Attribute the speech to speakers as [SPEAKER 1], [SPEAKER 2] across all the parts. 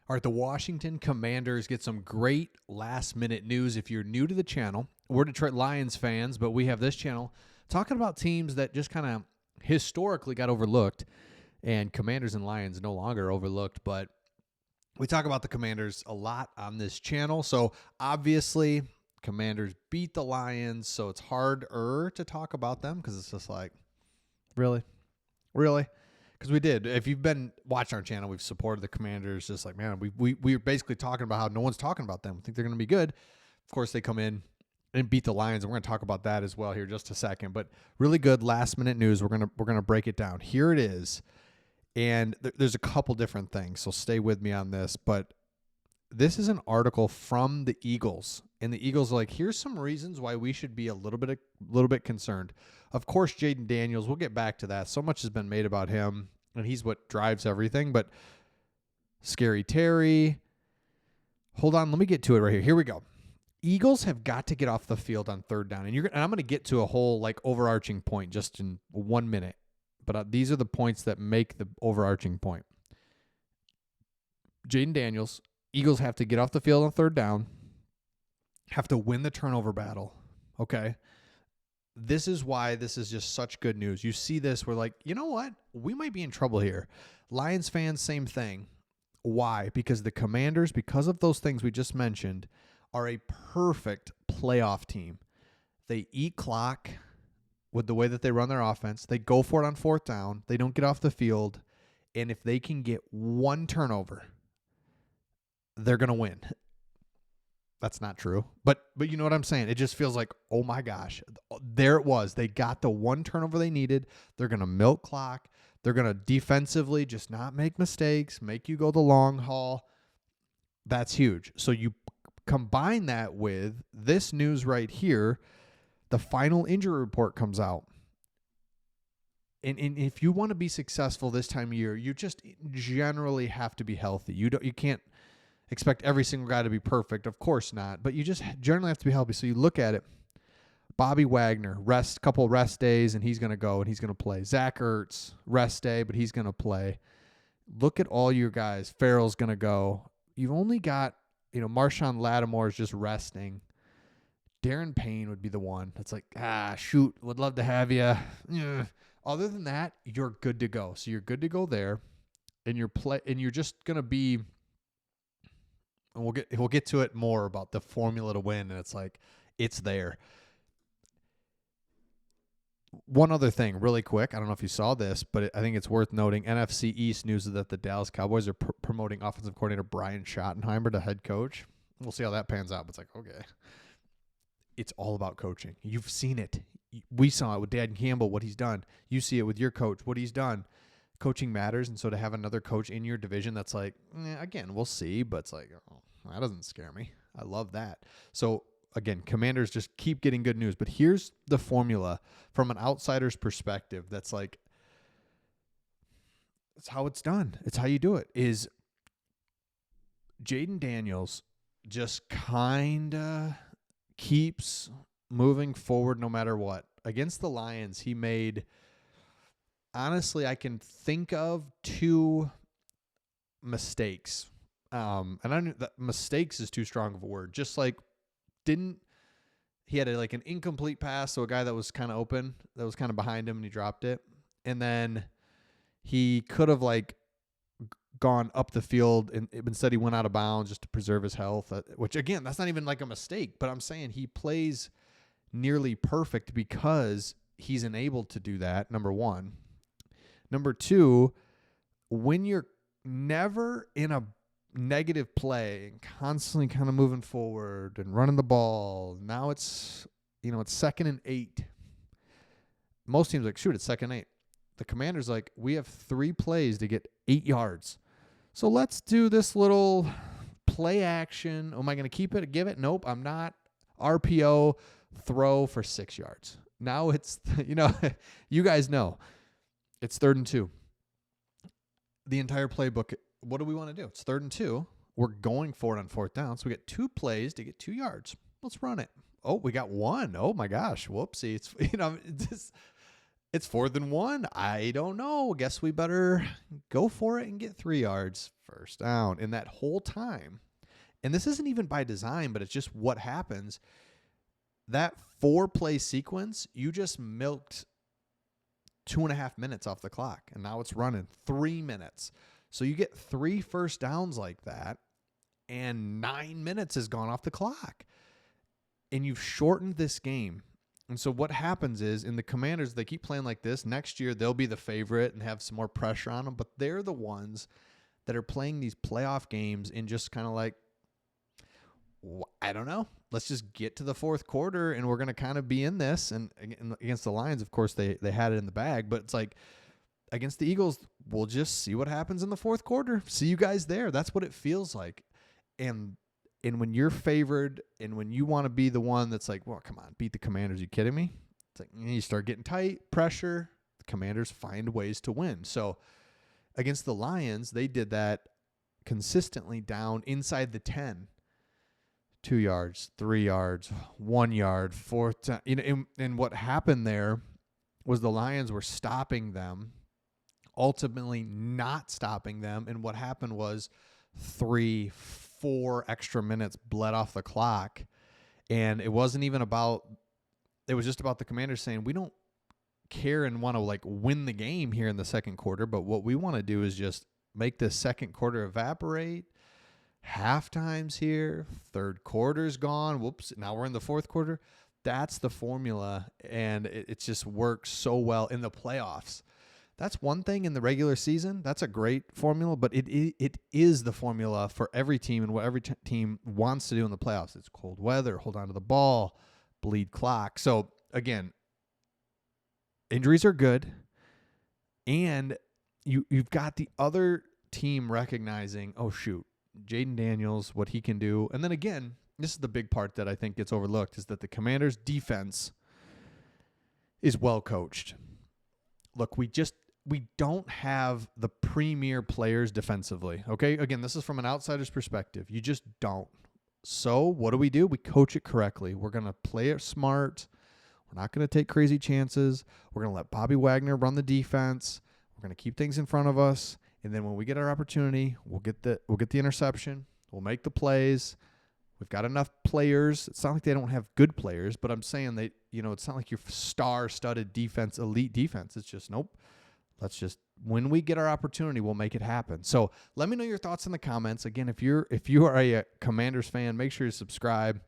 [SPEAKER 1] All right, the Washington Commanders get some great last-minute news. If you're new to the channel, we're Detroit Lions fans, but we have this channel talking about teams that just kind of historically got overlooked, and Commanders and Lions no longer overlooked, but we talk about the Commanders a lot on this channel. So obviously, Commanders beat the Lions, so it's harder to talk about them because it's just like, really? Because we did. If you've been watching our channel, we've supported the Commanders. Just like, man, we're basically talking about how no one's talking about them. We think they're going to be good. Of course, they come in and beat the Lions, and we're going to talk about that as well here in just a second. But really good last-minute news. We're gonna break it down. Here it is, and there's a couple different things, so stay with me on this. But this is an article from the Eagles, and the Eagles are like, here's some reasons why we should be a little bit concerned. Of course, Jayden Daniels, we'll get back to that. So much has been made about him, and he's what drives everything. But Scary Terry, hold on, let me get to it right here. Here we go. Eagles have got to get off the field on third down, and I'm going to get to a whole like overarching point just in 1 minute. But these are the points that make the overarching point. Jayden Daniels, Eagles have to get off the field on third down, have to win the turnover battle, okay? This is why this is just such good news. You see this, we're like, you know what? We might be in trouble here. Lions fans, same thing. Why? Because the Commanders, because of those things we just mentioned, are a perfect playoff team. They eat clock with the way that they run their offense. They go for it on fourth down. They don't get off the field. And if they can get one turnover, they're going to win. That's not true. But you know what I'm saying? It just feels like, oh my gosh, there it was. They got the one turnover they needed. They're going to milk clock. They're going to defensively just not make mistakes, make you go the long haul. That's huge. So you combine that with this news right here, the final injury report comes out. And if you want to be successful this time of year, you just generally have to be healthy. You can't expect every single guy to be perfect. Of course not. But you just generally have to be healthy. So you look at it. Bobby Wagner, couple rest days, and he's going to go and he's going to play. Zach Ertz, rest day, but he's going to play. Look at all your guys. Farrell's going to go. You've only got, Marshawn Lattimore is just resting. Darren Payne would be the one that's like, shoot, would love to have you. Other than that, you're good to go. So you're good to go there, and you're just going to be. And we'll get to it more about the formula to win, and it's like it's there. One other thing, really quick. I don't know if you saw this, but I think it's worth noting. NFC East news is that the Dallas Cowboys are promoting offensive coordinator Brian Schottenheimer to head coach. We'll see how that pans out. But it's like, okay, it's all about coaching. You've seen it. We saw it with Dan Campbell, what he's done. You see it with your coach, what he's done. Coaching matters, and so to have another coach in your division that's like, again, we'll see, but it's like, oh, that doesn't scare me. I love that. So, again, Commanders just keep getting good news, but here's the formula from an outsider's perspective that's like, it's how it's done. It's how you do it, is Jayden Daniels just kind of keeps moving forward no matter what. Against the Lions, he made... Honestly, I can think of 2 mistakes. And I don't that mistakes is too strong of a word. Just like he had an incomplete pass, so a guy that was kind of open, that was kind of behind him, and he dropped it. And then he could have gone up the field, and instead he went out of bounds just to preserve his health, which again, that's not even a mistake, but I'm saying he plays nearly perfect because he's enabled to do that, number one. Number two, when you're never in a negative play and constantly kind of moving forward and running the ball, now it's 2nd and 8. Most teams shoot, it's 2nd and 8. The Commanders we have 3 plays to get 8 yards. So let's do this little play action. Am I going to keep it, give it? Nope, I'm not. RPO, throw for 6 yards. Now it's, you guys know. It's 3rd and 2. The entire playbook, what do we want to do? It's 3rd and 2. We're going for it on 4th down. So we get 2 plays to get 2 yards. Let's run it. Oh, we got 1. Oh my gosh. Whoopsie. It's It's 4th and 1. I don't know. Guess we better go for it and get 3 yards, first down. And that whole time, and this isn't even by design, but it's just what happens. That 4-play sequence, you just milked 2.5 minutes off the clock, and now it's running 3 minutes. So you get 3 first downs like that, and 9 minutes has gone off the clock. And you've shortened this game. And so what happens is, in the Commanders, they keep playing like this. Next year, they'll be the favorite and have some more pressure on them, but they're the ones that are playing these playoff games and just kind of like, I don't know. Let's just get to the 4th quarter, and we're going to kind of be in this. And against the Lions, of course, they had it in the bag. But it's like, against the Eagles, we'll just see what happens in the 4th quarter. See you guys there. That's what it feels like. And when you're favored and when you want to be the one that's like, well, come on, beat the Commanders. Are you kidding me? It's like you start getting tight, pressure. The Commanders find ways to win. So against the Lions, they did that consistently down inside the 10. 2 yards, 3 yards, 1 yard, 4th down. And what happened there was the Lions were stopping them, ultimately not stopping them. And what happened was 3, 4 extra minutes bled off the clock. And it wasn't even about, it was just about the Commanders saying, we don't care and want to like win the game here in the 2nd quarter. But what we want to do is just make the 2nd quarter evaporate. Halftime's here, 3rd quarter's gone. Whoops, now we're in the 4th quarter. That's the formula, and it just works so well in the playoffs. That's one thing in the regular season. That's a great formula, but it is the formula for every team and what every team wants to do in the playoffs. It's cold weather, hold on to the ball, bleed clock. So, again, injuries are good, and you've got the other team recognizing, oh, shoot, Jayden Daniels, what he can do. And then again, this is the big part that I think gets overlooked, is that the Commanders' defense is well coached. Look, we don't have the premier players defensively. Okay, again, this is from an outsider's perspective. You just don't. So what do? We coach it correctly. We're going to play it smart. We're not going to take crazy chances. We're going to let Bobby Wagner run the defense. We're going to keep things in front of us. And then when we get our opportunity, we'll get the interception. We'll make the plays. We've got enough players. It's not like they don't have good players, but I'm saying it's not like your star-studded defense, elite defense. It's just, nope. Let's just, when we get our opportunity, we'll make it happen. So let me know your thoughts in the comments. Again, if you are a Commanders fan, make sure you subscribe.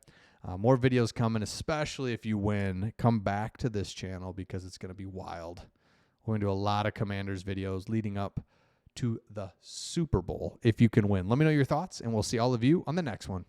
[SPEAKER 1] More videos coming, especially if you win. Come back to this channel because it's going to be wild. We're going to do a lot of Commanders videos leading up to the Super Bowl if you can win. Let me know your thoughts, and we'll see all of you on the next one.